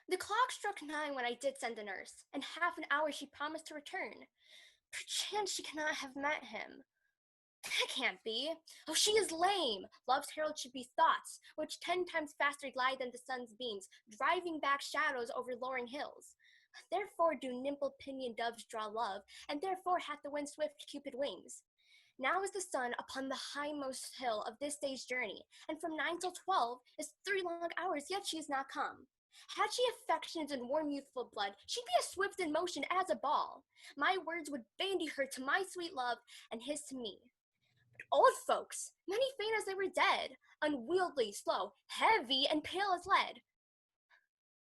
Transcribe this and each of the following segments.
The clock struck 9 when I did send the nurse, and half an hour she promised to return. Perchance she cannot have met him. That can't be. Oh, she is lame. Love's herald should be thoughts, which 10 times faster glide than the sun's beams, driving back shadows over lowering hills. Therefore do nimble-pinioned doves draw love, and therefore hath the wind swift Cupid wings. Now is the sun upon the hindmost hill of this day's journey, and from 9 till 12 is 3 long hours, yet she is not come. Had she affections and warm youthful blood, she'd be as swift in motion as a ball. My words would bandy her to my sweet love, and his to me. But old folks, many faint as they were dead, unwieldy, slow, heavy, and pale as lead.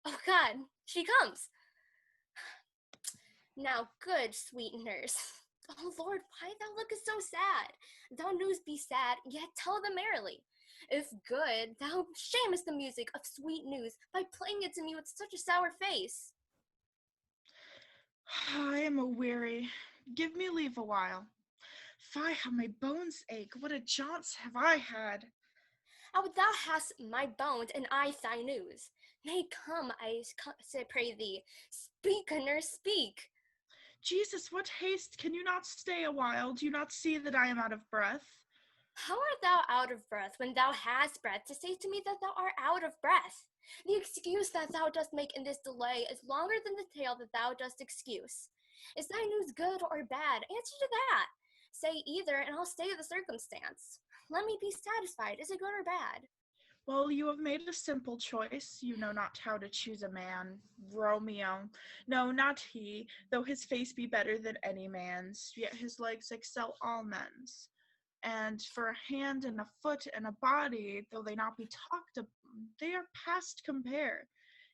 Oh God, she comes. Now, good sweet nurse. Oh Lord, why thou lookest so sad? Thou news be sad, yet tell them merrily. If good, thou shamest the music of sweet news by playing it to me with such a sour face. I am a-weary. Give me leave a while. Fie, how my bones ache. What a jaunts have I had. Oh, thou hast my bones, and I thy news. Nay, come, I pray thee. Speak, nurse, speak. Jesus, what haste! Can you not stay a while? Do you not see that I am out of breath? How art thou out of breath when thou hast breath to say to me that thou art out of breath? The excuse that thou dost make in this delay is longer than the tale that thou dost excuse. Is thy news good or bad? Answer to that. Say either, and I'll stay the circumstance. Let me be satisfied. Is it good or bad? Well, you have made a simple choice. You know not how to choose a man. Romeo. No, not he, though his face be better than any man's, yet his legs excel all men's. And for a hand and a foot and a body, though they not be talked of, they are past compare.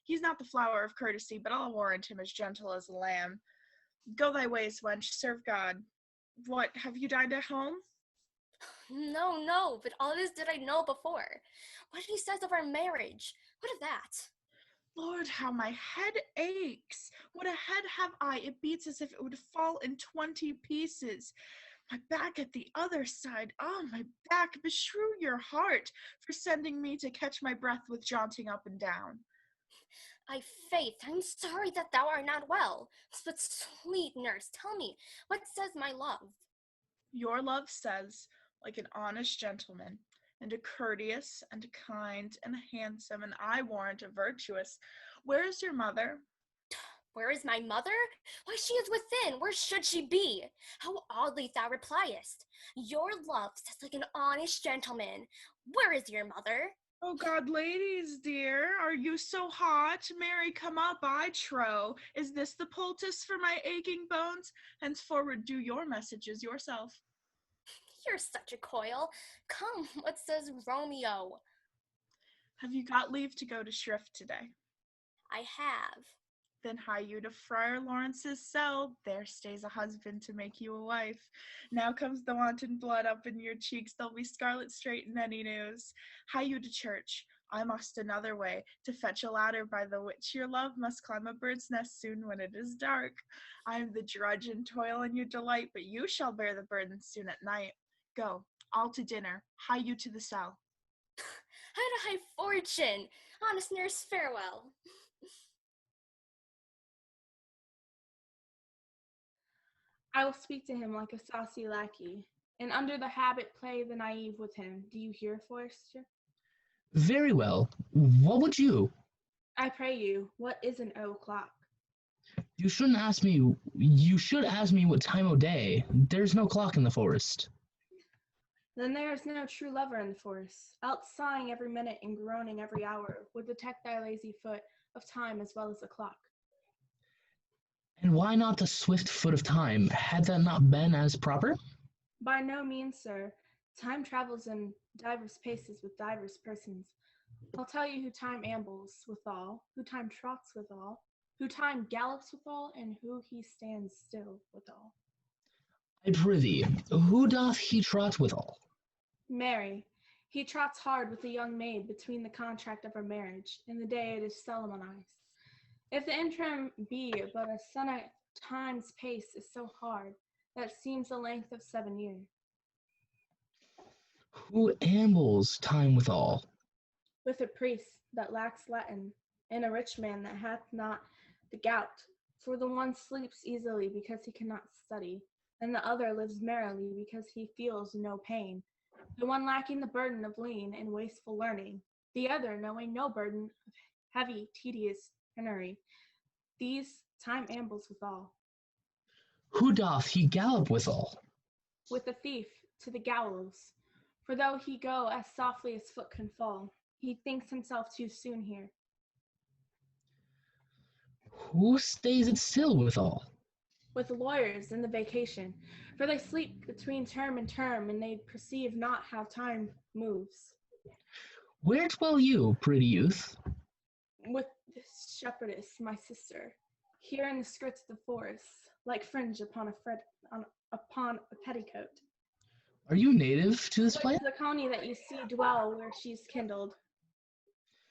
He's not the flower of courtesy, but I'll warrant him as gentle as a lamb. Go thy ways, wench, serve God. What, have you dined at home? No, but all this did I know before. What he says of our marriage, what of that? Lord, how my head aches. What a head have I. It beats as if it would fall in 20 pieces. My back at the other side. Oh, my back, beshrew your heart for sending me to catch my breath with jaunting up and down. Faith, I'm sorry that thou art not well. But sweet nurse, tell me, what says my love? Your love says, like an honest gentleman, and a courteous, and a kind, and a handsome, and I warrant a virtuous. Where is your mother? Where is my mother? Why, she is within. Where should she be? How oddly thou repliest. Your love says like an honest gentleman. Where is your mother? Oh God, ladies, dear, are you so hot? Mary, come up, I trow. Is this the poultice for my aching bones? Henceforward do your messages yourself. You're such a coil. Come, what says Romeo? Have you got leave to go to shrift today? I have. Then hie you to Friar Lawrence's cell. There stays a husband to make you a wife. Now comes the wanton blood up in your cheeks. They'll be scarlet straight in any news. Hie you to church. I must another way, to fetch a ladder by the which your love must climb a bird's nest soon when it is dark. I am the drudge and toil in your delight, but you shall bear the burden soon at night. Go, all to dinner. Hie you to the cell. I had a high fortune. Honest nurse, farewell. I will speak to him like a saucy lackey, and under the habit play the naive with him. Do you hear, Forester? Very well. What would you? I pray you, what is an o'clock? You shouldn't ask me. You should ask me what time o' day. There's no clock in the forest. Then there is no true lover in the forest, else sighing every minute and groaning every hour would detect thy lazy foot of time as well as the clock. And why not the swift foot of time? Had that not been as proper? By no means, sir. Time travels in divers paces with divers persons. I'll tell you who time ambles withal, who time trots withal, who time gallops withal, and who he stands still withal. I prithee, who doth he trot withal? Marry, he trots hard with a young maid between the contract of her marriage and the day it is solemnized. If the interim be but a senate, time's pace is so hard that seems the length of 7 years. Who ambles time withal? With a priest that lacks Latin, and a rich man that hath not the gout. For the one sleeps easily because he cannot study, and the other lives merrily because he feels no pain. The one lacking the burden of lean and wasteful learning, the other knowing no burden of heavy, tedious penury. These time ambles withal. Who doth he gallop withal? With the thief to the gallows. For though he go as softly as foot can fall, he thinks himself too soon here. Who stays it still withal? With lawyers in the vacation, for they sleep between term and term, and they perceive not how time moves. Where dwell you, pretty youth? With this shepherdess, my sister, here in the skirts of the forest, like fringe upon a petticoat. Are you native to this Like place? the colony that you see dwell where she's kindled.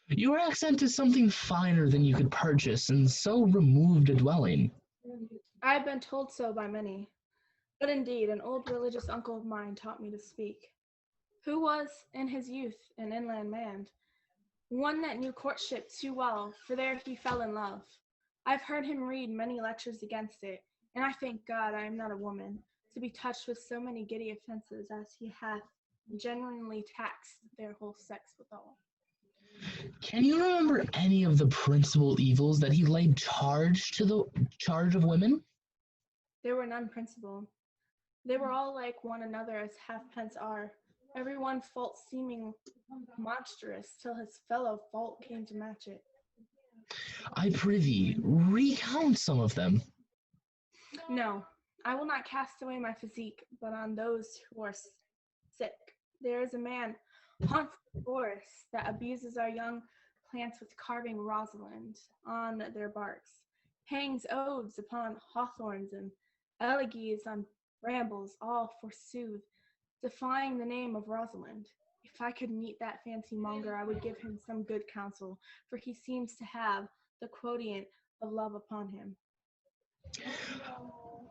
Your accent is something finer than you could purchase, and so removed a dwelling. I have been told so by many, but indeed an old religious uncle of mine taught me to speak, who was in his youth an inland man, one that knew courtship too well, for there he fell in love. I've heard him read many lectures against it, and I thank God I am not a woman, to be touched with so many giddy offences as he hath genuinely taxed their whole sex withal. Can you remember any of the principal evils that he laid charge of women? There were none principal. They were all like one another as halfpence are, every one fault seeming monstrous till his fellow fault came to match it. I prithee, recount some of them. No, I will not cast away my physique, but on those who are sick. There is a man haunts the forest that abuses our young plants with carving Rosalind on their barks, hangs odes upon hawthorns and elegies on brambles, all forsooth, defying the name of Rosalind. If I could meet that fancy monger, I would give him some good counsel, for he seems to have the quotient of love upon him.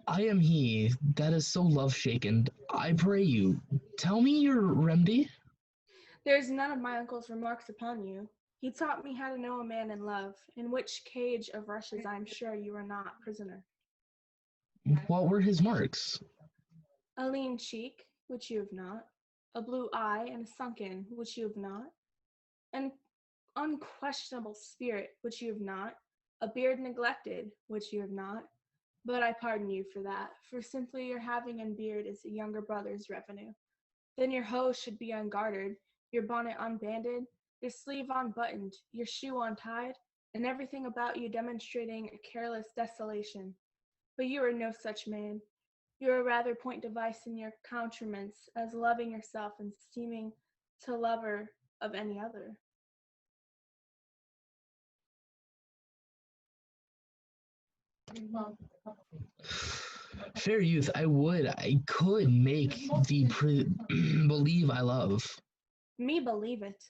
I am he that is so love-shaken. I pray you, tell me your remedy. There is none of my uncle's remarks upon you. He taught me how to know a man in love, in which cage of rushes I am sure you are not prisoner. What were his marks? A lean cheek, which you have not, a blue eye and a sunken, which you have not, an unquestionable spirit, which you have not, a beard neglected, which you have not, but I pardon you for that, for simply your having a beard is a younger brother's revenue. Then your hose should be ungartered, your bonnet unbanded, your sleeve unbuttoned, your shoe untied, and everything about you demonstrating a careless desolation. But you are no such man. You are rather point device in your countenance, as loving yourself and seeming to lover of any other. Fair youth, I could make thee believe I love. Me believe it.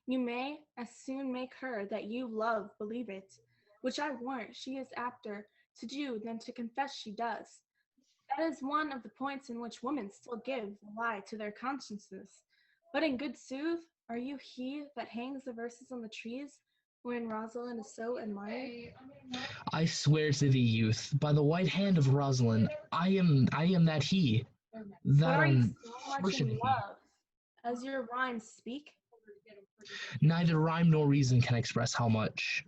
You may as soon make her that you love believe it, which I warrant she is apter to do than to confess she does. That is one of the points in which women still give the lie to their consciences. But in good sooth, are you he that hangs the verses on the trees, wherein Rosalind is so admired? I swear to thee, youth, by the white hand of Rosalind, I am that he. But That are you on so much worship in he. love, as your rhymes speak? Neither rhyme nor reason can express how much.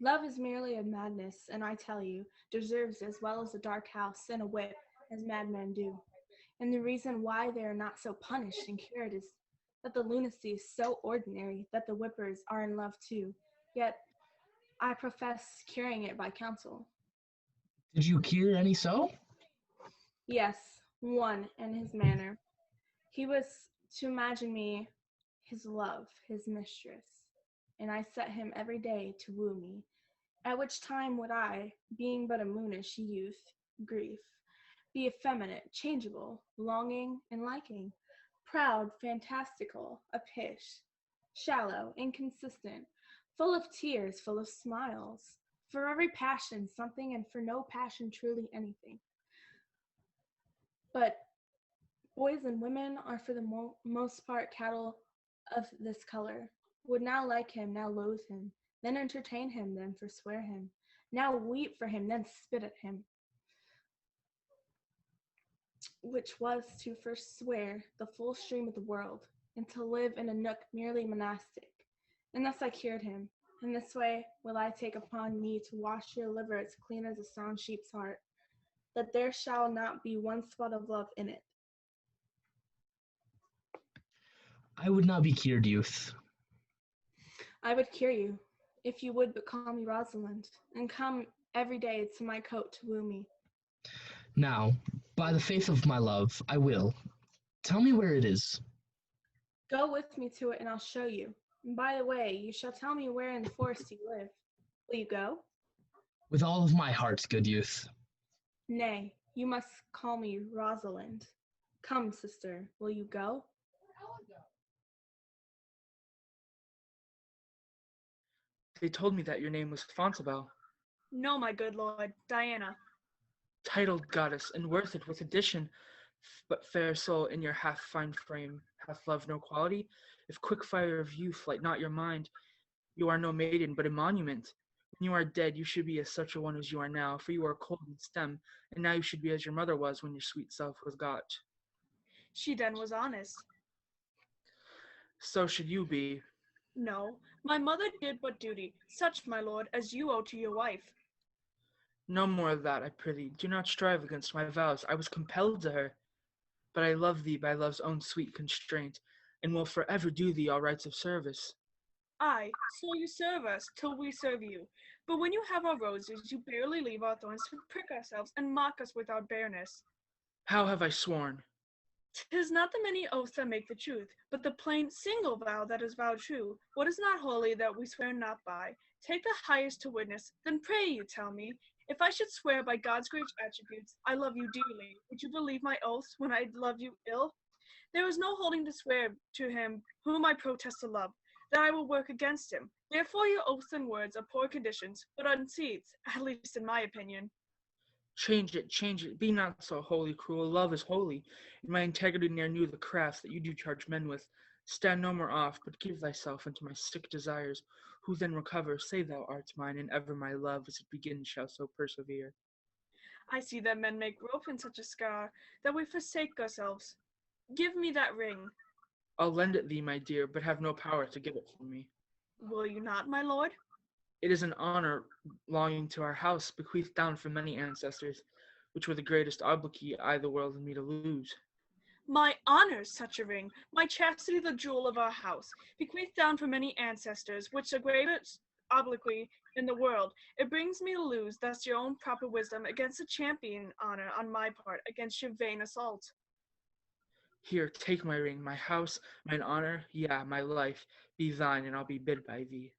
Love is merely a madness, and I tell you, deserves as well as a dark house and a whip as madmen do. And the reason why they are not so punished and cured is that the lunacy is so ordinary that the whippers are in love too. Yet I profess curing it by counsel. Did you cure any so? Yes, one in his manner. He was to imagine me his love, his mistress, and I set him every day to woo me, at which time would I, being but a moonish youth, grief, be effeminate, changeable, longing and liking, proud, fantastical, apish, shallow, inconsistent, full of tears, full of smiles, for every passion something, and for no passion truly anything. But boys and women are for the most part cattle of this color, would now like him, now loathe him, then entertain him, then forswear him. Now weep for him, then spit at him. Which was to forswear the full stream of the world, and to live in a nook merely monastic. And thus I cured him. In this way will I take upon me to wash your liver as clean as a sound sheep's heart, that there shall not be one spot of love in it. I would not be cured, youth. I would cure you, if you would but call me Rosalind, and come every day to my cote to woo me. Now, by the faith of my love, I will. Tell me where it is. Go with me to it, and I'll show you. And by the way, you shall tell me where in the forest you live. Will you go? With all of my heart, good youth. Nay, you must call me Rosalind. Come, sister, will you go? They told me that your name was Fontabelle. No, my good lord, Diana. Titled goddess, and worth it with addition, but fair soul in your half-fine frame, hath love no quality? If quick fire of youth light not your mind, you are no maiden, but a monument. When you are dead, you should be as such a one as you are now, for you are cold and stem, and now you should be as your mother was when your sweet self was got. She then was honest. So should you be. No, my mother did but duty, such, my lord, as you owe to your wife. No more of that, I prithee. Do not strive against my vows. I was compelled to her. But I love thee by love's own sweet constraint, and will forever do thee all rights of service. Aye, so you serve us, till we serve you. But when you have our roses, you barely leave our thorns to prick ourselves, and mock us with our bareness. How have I sworn? 'Tis not the many oaths that make the truth, but the plain single vow that is vowed true. What is not holy that we swear not by? Take the highest to witness, then pray you tell me, if I should swear by God's great attributes, I love you dearly, would you believe my oaths when I love you ill? There is no holding to swear to him whom I protest to love, that I will work against him. Therefore your oaths and words are poor conditions, but unseats, at least in my opinion. Change it, be not so holy, cruel. Love is holy, and my integrity ne'er knew the crafts that you do charge men with. Stand no more off, but give thyself unto my sick desires. Who then recover, say thou art mine, and ever my love, as it begins, shall so persevere. I see that men make rope in such a scar, that we forsake ourselves. Give me that ring. I'll lend it thee, my dear, but have no power to give it from me. Will you not, my lord? It is an honor belonging to our house, bequeathed down from many ancestors, which were the greatest obloquy I the world and me to lose. My honor, such a ring, my chastity the jewel of our house, bequeathed down from many ancestors, which the greatest obloquy in the world, it brings me to lose, thus your own proper wisdom against a champion honor on my part, against your vain assault. Here, take my ring, my house, mine honor, yeah, my life, be thine, and I'll be bid by thee.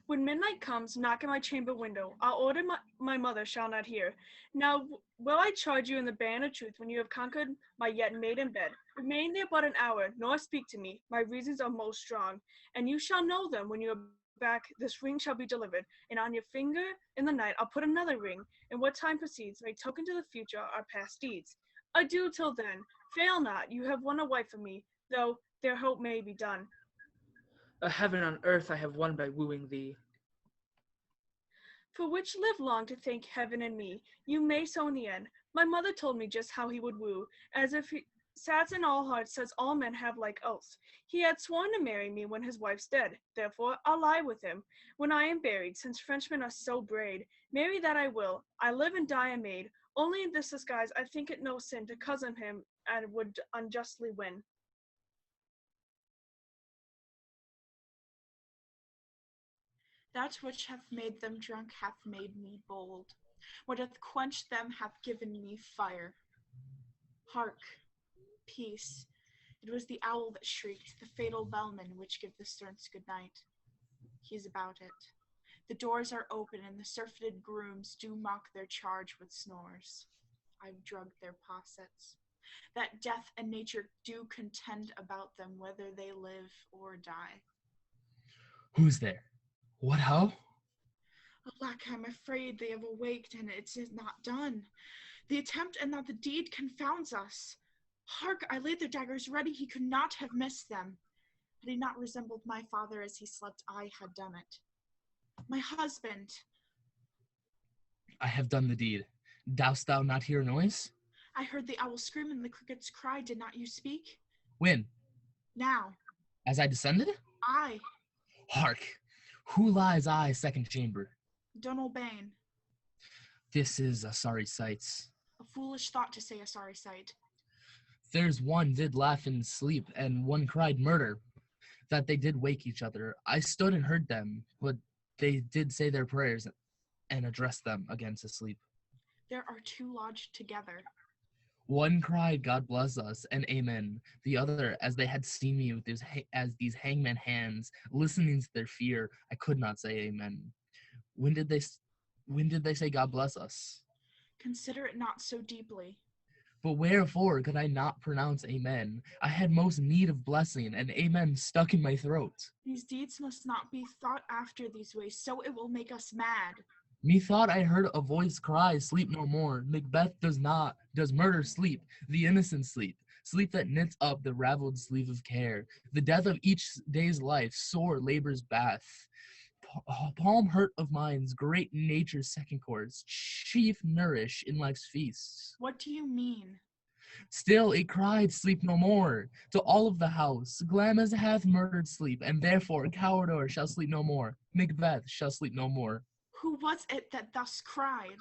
When midnight comes, knock at my chamber window. I'll order my mother shall not hear. Now will I charge you in the band of truth when you have conquered my yet maiden bed. Remain there but an hour, nor speak to me. My reasons are most strong, and you shall know them when you are back. This ring shall be delivered, and on your finger in the night I'll put another ring, and what time proceeds may token to the future our past deeds. Adieu till then. Fail not, you have won a wife for me, though their hope may be done. A heaven on earth I have won by wooing thee. For which live long to thank heaven and me. You may so in the end. My mother told me just how he would woo, as if he sat in all hearts, says all men have like oaths. He had sworn to marry me when his wife's dead. Therefore I'll lie with him when I am buried, since Frenchmen are so braid. Marry that I will. I live and die a maid. Only in this disguise I think it no sin to cozen him and would unjustly win. That which hath made them drunk hath made me bold. What hath quenched them hath given me fire. Hark, peace. It was the owl that shrieked, the fatal bellman which give the serfs good night. He is about it. The doors are open, and the surfeited grooms do mock their charge with snores. I've drugged their possets. That death and nature do contend about them, whether they live or die. Who's there? What ho? Alack, I'm afraid they have awaked, and it is not done. The attempt and not the deed confounds us. Hark, I laid their daggers ready, he could not have missed them. Had he not resembled my father as he slept, I had done it. My husband. I have done the deed. Dost thou not hear a noise? I heard the owl scream and the crickets cry. Did not you speak? When? Now. As I descended? I. Hark! Who lies I second chamber? Donal Bane. This is a sorry sight. A foolish thought to say a sorry sight. There's one did laugh in sleep, and one cried murder, that they did wake each other. I stood and heard them, but they did say their prayers and address them again to sleep. There are two lodged together. One cried, God bless us, and amen. The other, as they had seen me with these hangman hands, listening to their fear, I could not say amen. When did they say God bless us? Consider it not so deeply. But wherefore could I not pronounce amen? I had most need of blessing, and amen stuck in my throat. These deeds must not be thought after these ways, so it will make us mad. Methought I heard a voice cry, sleep no more. Macbeth does murder sleep, the innocent sleep, sleep that knits up the raveled sleeve of care. The death of each day's life, sore labor's bath. Palm hurt of minds, great nature's second course, chief nourish in life's feasts. What do you mean? Still it cried, sleep no more, to all of the house. Glamis hath murdered sleep, and therefore Cawdor shall sleep no more. Macbeth shall sleep no more. Who was it that thus cried?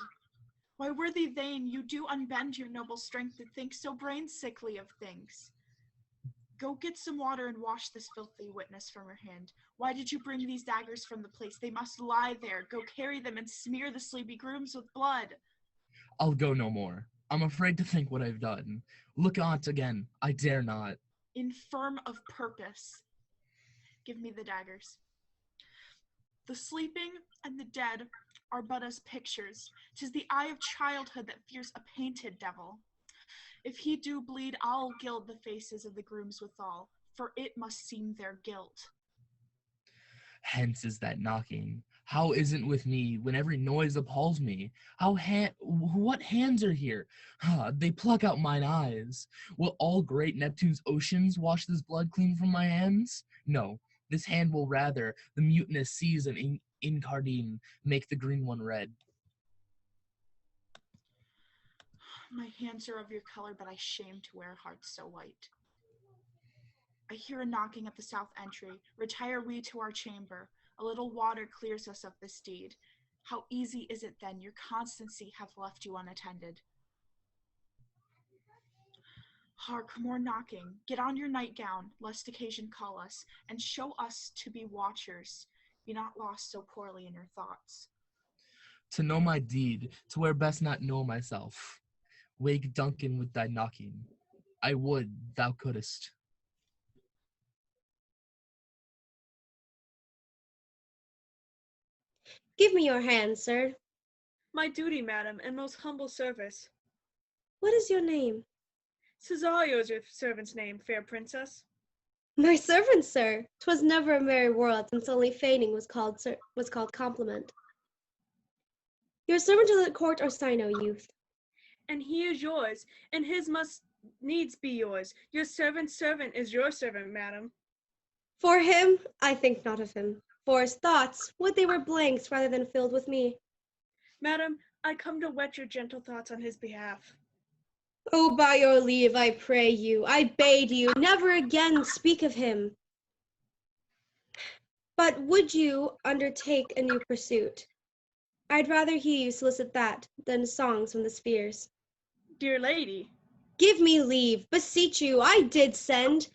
Why, worthy Thane, you do unbend your noble strength to think so brain-sickly of things. Go get some water and wash this filthy witness from her hand. Why did you bring these daggers from the place? They must lie there. Go carry them and smear the sleepy grooms with blood. I'll go no more. I'm afraid to think what I've done. Look on't again. I dare not. Infirm of purpose. Give me the daggers. The sleeping and the dead are but as pictures. 'Tis the eye of childhood that fears a painted devil. If he do bleed, I'll gild the faces of the grooms withal, for it must seem their guilt. Hence is that knocking. How isn't with me when every noise appalls me? What hands are here? They pluck out mine eyes. Will all great Neptune's oceans wash this blood clean from my hands? No, this hand will rather the mutinous seas of Incardine make the green one red. My hands are of your color, but I shame to wear hearts so white. I hear a knocking at the south entry. Retire we to our chamber. A little water clears us of this deed. How easy is it then your constancy hath left you unattended? Hark, more knocking. Get on your nightgown, lest occasion call us, and show us to be watchers. Be not lost so poorly in your thoughts. To know my deed, to where best not know myself. Wake Duncan with thy knocking. I would thou couldst. Give me your hand, sir. My duty, madam, and most humble service. What is your name? Cesario is your servant's name, fair princess. My servant, sir. 'Twas never a merry world since only feigning was called compliment. Your servant of the court Orsino, youth. And he is yours, and his must needs be yours. Your servant's servant is your servant, madam. For him, I think not of him. For his thoughts, would they were blanks rather than filled with me. Madam, I come to whet your gentle thoughts on his behalf. Oh, by your leave, I pray you, I bade you, never again speak of him. But would you undertake a new pursuit? I'd rather hear you solicit that than songs from the spheres. Dear lady. Give me leave, beseech you, I did send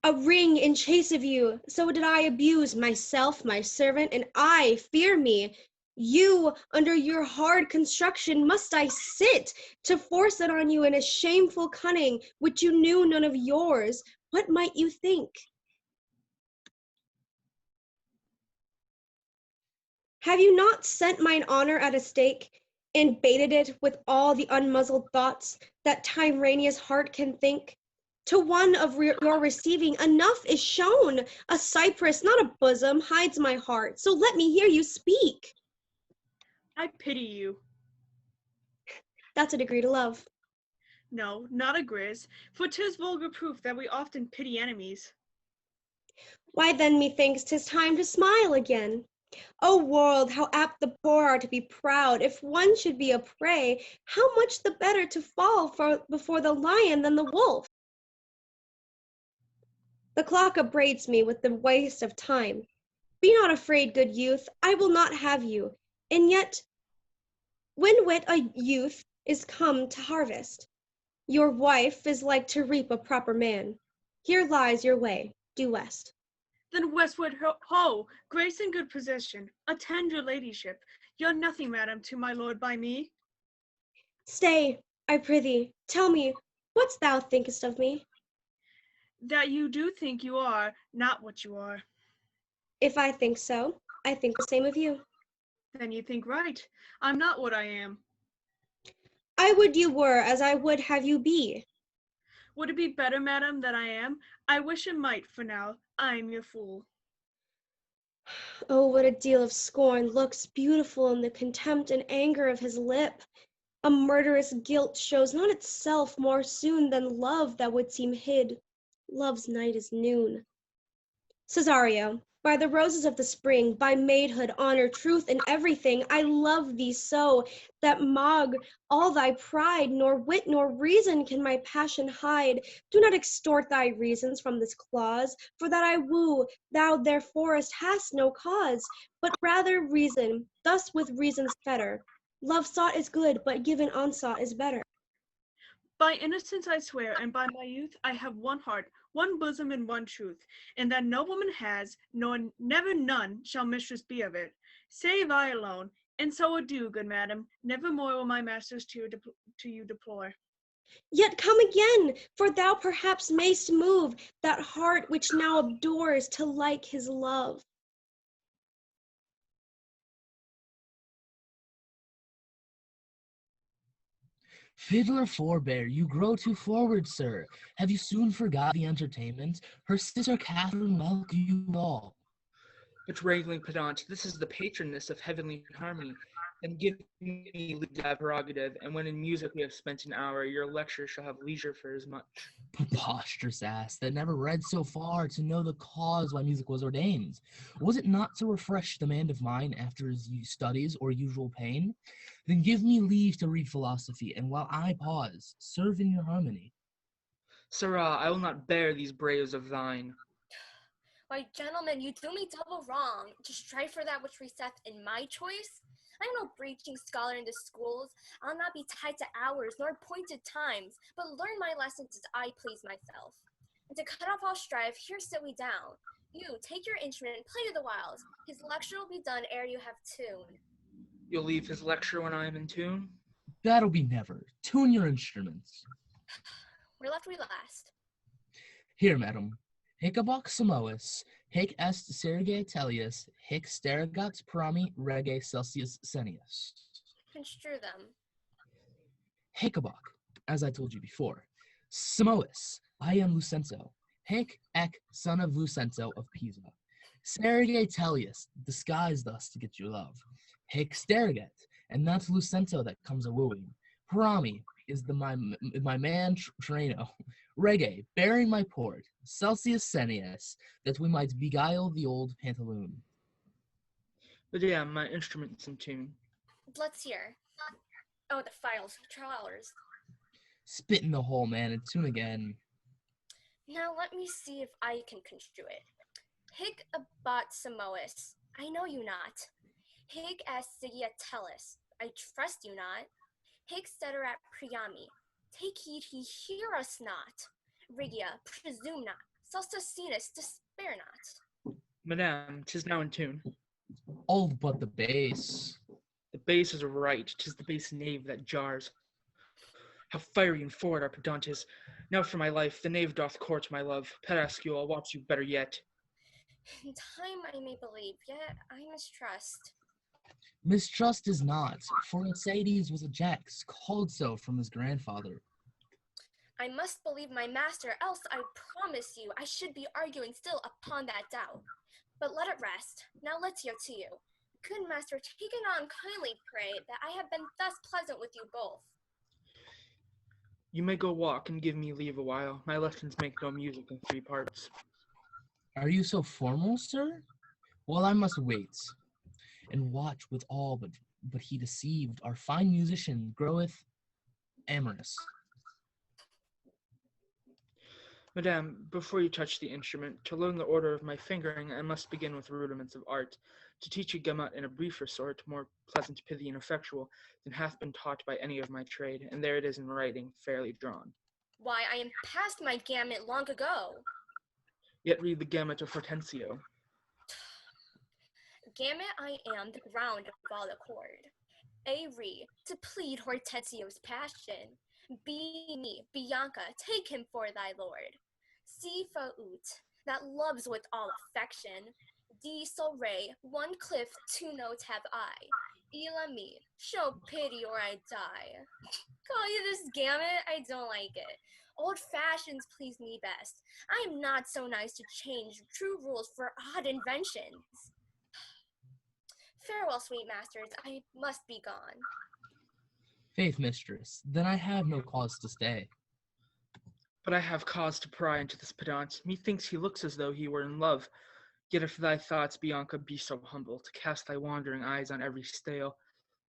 a ring in chase of you, so did I abuse myself, my servant, and I fear me. You, under your hard construction, must I sit to force it on you in a shameful cunning, which you knew none of yours. What might you think? Have you not set mine honor at a stake, and baited it with all the unmuzzled thoughts that Tyrrhenia's heart can think? To one of your receiving, enough is shown. A cypress, not a bosom, hides my heart, so let me hear you speak. I pity you. That's a degree to love. No, not a grizz, for 'tis vulgar proof that we often pity enemies. Why then, methinks 'tis time to smile again. O world, how apt the poor are to be proud! If one should be a prey, how much the better to fall before the lion than the wolf! The clock upbraids me with the waste of time. Be not afraid, good youth, I will not have you. And yet, when wit a youth is come to harvest, your wife is like to reap a proper man. Here lies your way, due west. Then westward ho, grace and good position, attend your ladyship. You're nothing, madam, to my lord by me. Stay, I prithee, tell me, what thou thinkest of me? That you do think you are not what you are. If I think so, I think the same of you. Then you think right. I'm not what I am. I would you were as I would have you be. Would it be better, madam, that I am? I wish it might, for now I am your fool. Oh, what a deal of scorn looks beautiful in the contempt and anger of his lip. A murderous guilt shows not itself more soon than love that would seem hid. Love's night is noon. Cesario, by the roses of the spring, by maidhood, honor, truth, and everything, I love thee so, that maug all thy pride, nor wit nor reason can my passion hide. Do not extort thy reasons from this clause, for that I woo, thou thereforest hast no cause, but rather reason, thus with reason's fetter. Love sought is good, but given unsought is better. By innocence I swear, and by my youth I have one heart, one bosom, and one truth, and that no woman has, nor never none shall mistress be of it, save I alone. And so adieu, good madam, never more will my masters to you deplore. Yet come again, for thou perhaps mayst move that heart which now adores to like his love. Fiddler forbear, you grow too forward, sir. Have you soon forgot the entertainment? Her sister Catherine welcome you all. But wrangling pedant, this is the patroness of heavenly harmony, and give me leave that prerogative, and when in music we have spent an hour, your lecture shall have leisure for as much. Preposterous ass that never read so far to know the cause why music was ordained. Was it not to refresh the man of mind after his studies or usual pain? Then give me leave to read philosophy, and while I pause, serve in your harmony. Sirrah, I will not bear these braves of thine. Why, gentlemen, you do me double wrong to strive for that which resteth in my choice. I am no preaching scholar in the schools. I'll not be tied to hours nor appointed times, but learn my lessons as I please myself. And to cut off all strife, here sit we down. You, take your instrument and play the whiles. His lecture will be done ere you have tune. You'll leave his lecture when I am in tune? That'll be never. Tune your instruments. Where left we last? Here, madam. Hic aboc Samois, hic est serge tellius, hic steregat prami rege Celsius senius. Construe them. Hic aboc, as I told you before. Samois, I am Lucento. Hic ec, son of Lucento of Pisa. Serge tellius, disguised thus to get your love. Hic steregat, and that's Lucento that comes a-wooing. Prami is my man Treno. Rege, bearing my port, Celsius senius, that we might beguile the old pantaloon. But yeah, my instrument's in tune. Let's hear. Oh, the files, trowelers. Spit in the hole, man, and tune again. Now let me see if I can construe it. Hic abat Samois, I know you not. Hic est sigiatellis, I trust you not. Hic ceterat priami, take heed he hear us not. Regia, presume not. Celsius, despair not. Madame, 'tis now in tune. All but the bass. The bass is right, 'tis the bass knave that jars. How fiery and forward our pedant is. Now for my life, the knave doth court my love. Pedascule, I'll watch you better yet. In time I may believe, yet I mistrust. Mistrust is not, for Mercedes was a Jax, called so from his grandfather. I must believe my master, else I promise you I should be arguing still upon that doubt. But let it rest. Now let's hear to you. Good master, take it on kindly, pray, that I have been thus pleasant with you both. You may go walk and give me leave a while. My lessons make no music in 3 parts. Are you so formal, sir? Well, I must wait. and watch with all, but he deceived. Our fine musician groweth amorous. Madame, before you touch the instrument, to learn the order of my fingering, I must begin with rudiments of art. To teach a gamut in a briefer sort, more pleasant, pithy, and effectual, than hath been taught by any of my trade, and there it is in writing, fairly drawn. Why, I am past my gamut long ago. Yet read the gamut of Hortensio. Gamut I am the ground of all accord. A re, to plead Hortensio's passion. Be me, Bianca, take him for thy lord. C fa ut, that loves with all affection. D sol re, one cliff, two notes have I. Ela me, show pity or I die. Call you this gamut? I don't like it. Old fashions please me best. I am not so nice to change true rules for odd inventions. Farewell, sweet masters, I must be gone. Faith, mistress, then I have no cause to stay. But I have cause to pry into this pedant. Methinks he looks as though he were in love. Yet if thy thoughts, Bianca, be so humble, to cast thy wandering eyes on every stale,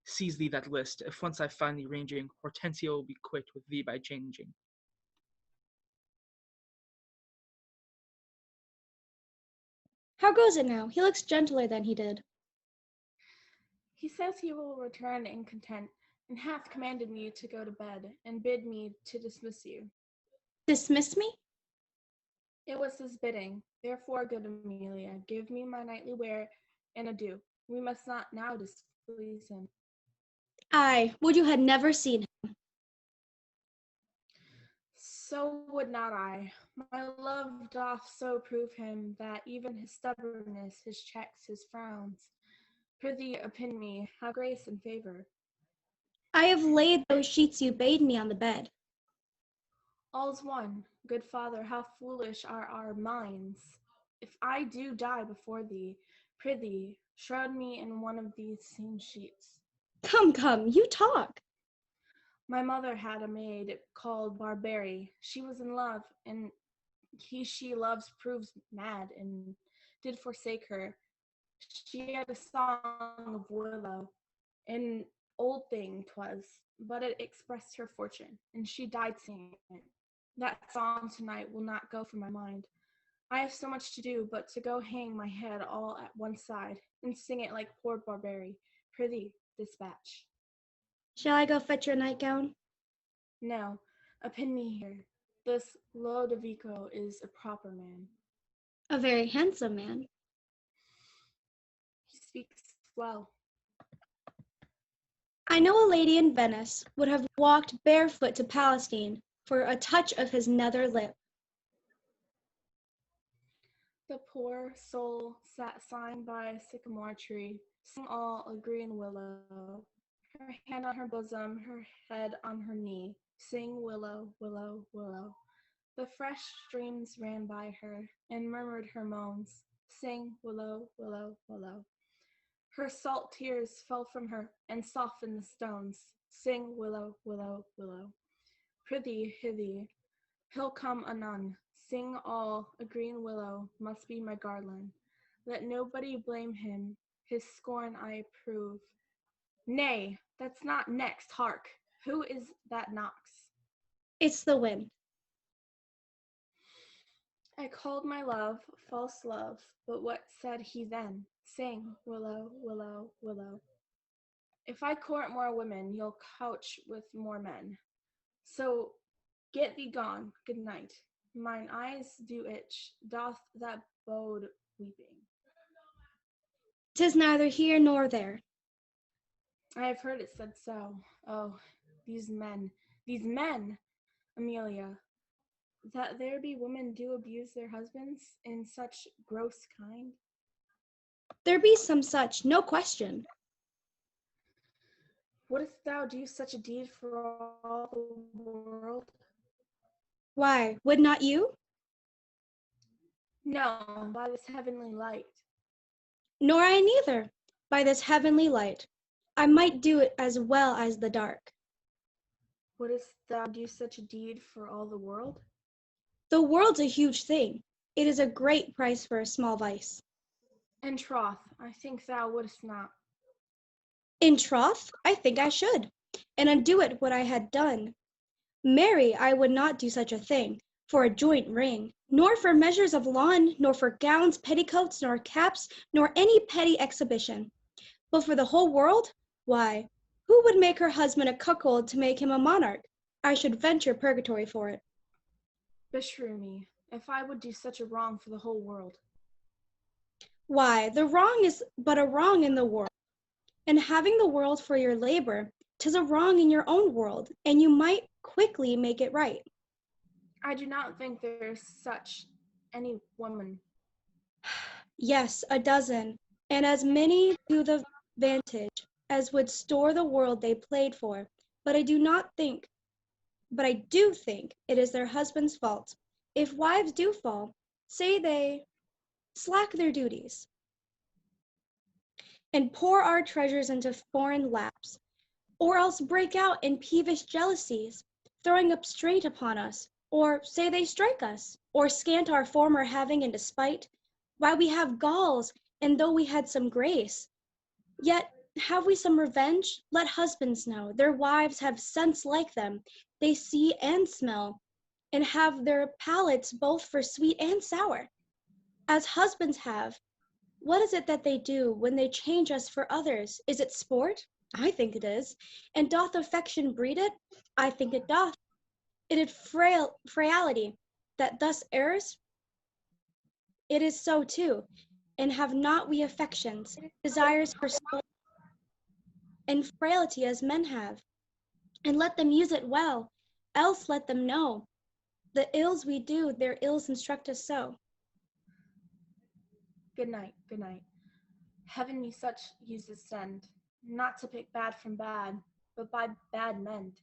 seize thee that list. If once I find thee ranging, Hortensio will be quit with thee by changing. How goes it now? He looks gentler than he did. He says he will return in content, and hath commanded me to go to bed, and bid me to dismiss you. Dismiss me? It was his bidding. Therefore, good Amelia, give me my nightly wear, and adieu. We must not now displease him. Aye, would you had never seen him. So would not I. My love doth so prove him, that even his stubbornness, his checks, his frowns, prithee upon me, have grace and favor. I have laid those sheets you bade me on the bed. All's one. Good father, how foolish are our minds. If I do die before thee, prithee, shroud me in one of these same sheets. Come, you talk. My mother had a maid called Barbary. She was in love, and he she loves proves mad, and did forsake her. She had a song of willow, an old thing 'twas, but it expressed her fortune, and she died singing it. That song tonight will not go from my mind. I have so much to do but to go hang my head all at one side, and sing it like poor Barbary. Prithee, dispatch. Shall I go fetch your nightgown? No, append me here. This Lodovico is a proper man. A very handsome man. He speaks well. I know a lady in Venice would have walked barefoot to Palestine for a touch of his nether lip. The poor soul sat sighing by a sycamore tree, sing all a green willow, her hand on her bosom, her head on her knee, sing willow, willow, willow. The fresh streams ran by her, and murmured her moans, sing willow, willow, willow. Her salt tears fell from her, and softened the stones, sing willow, willow, willow. Prithee, hither, he'll come anon. Sing all, a green willow must be my garland. Let nobody blame him, his scorn I approve. Nay, that's not next, hark! Who is that knocks? It's the wind. I called my love, false love, but what said he then? Sing, willow, willow, willow. If I court more women, you'll couch with more men. So get thee gone, good night. Mine eyes do itch, doth that bode weeping. 'Tis neither here nor there. I have heard it said so. Oh, these men, Amelia, that there be women do abuse their husbands in such gross kind. There be some such, no question. Wouldst thou do such a deed for all the world? Why, would not you? No, by this heavenly light. Nor I neither. By this heavenly light, I might do it as well as the dark. Wouldst thou do such a deed for all the world? The world's a huge thing. It is a great price for a small vice. And troth, I think thou wouldst not. In troth, I think I should, and undo it what I had done. Marry, I would not do such a thing for a joint ring, nor for measures of lawn, nor for gowns, petticoats, nor caps, nor any petty exhibition. But for the whole world, why, who would make her husband a cuckold to make him a monarch? I should venture purgatory for it. Beshrew me, if I would do such a wrong for the whole world. Why, the wrong is but a wrong in the world, and having the world for your labor, 'tis a wrong in your own world, and you might quickly make it right. I do not think there is such any woman. Yes, a dozen, and as many to the vantage as would store the world they played for. But I do think it is their husbands' fault. If wives do fall, say they slack their duties, and pour our treasures into foreign laps, or else break out in peevish jealousies, throwing up strait upon us, or say they strike us, or scant our former having in despite, why we have galls, and though we had some grace, yet have we some revenge? Let husbands know, their wives have sense like them, they see and smell, and have their palates both for sweet and sour, as husbands have. What is it that they do when they change us for others? Is it sport? I think it is. And doth affection breed it? I think it doth. It is frailty that thus errs? It is so too. And have not we affections, desires for soul, and frailty as men have? And let them use it well, else let them know the ills we do, their ills instruct us so. Good night, good night. Heaven me such uses send, not to pick bad from bad, but by bad mend.